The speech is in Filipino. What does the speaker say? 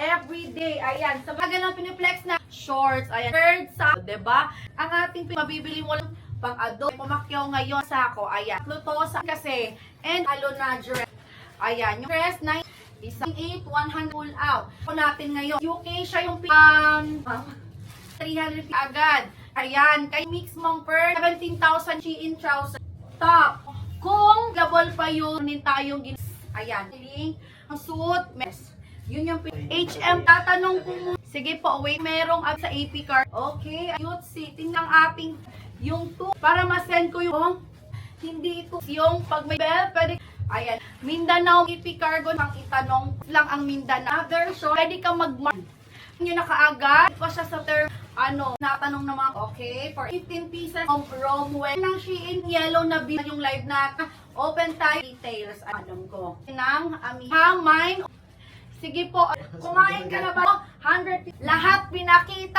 everyday. Ayan, sa mga ganang piniplex na shorts, ayan, third sa, diba? Ang ating mabibili mo lang pang-adult, pumakyaw ngayon sa ako, ayan. Luto sa kasi, and alo na dress. Ayan, yung dress na isang 8, 100 pull out. Kung natin ngayon, UK siya yung 300 agad. Ayan, kay Mix Mong Per, 17,000 Shein trouser. Top. Kung double pa yun, tayong ayan, ang suit, mes. Yun yung HM, tatanong ko mo. Sige po, wait, merong sa AP card. Okay, cute si, tingnan ating yung 2, para ma-send ko yung, hindi ito, yung pag may bell, pwede, ayan, Mindanao, AP cargo, nang itanong lang ang Mindanao. Other, so, pwede ka mag-mark. Nyo na kaagad, pa siya sa term, natanong na mga, okay, for 15 pieces of Romwell, ng Shein, yellow na bin yung live na, open tayo, details, anong ko, ng mine, sige po, kumain ka na ba? 100, lahat pinakita.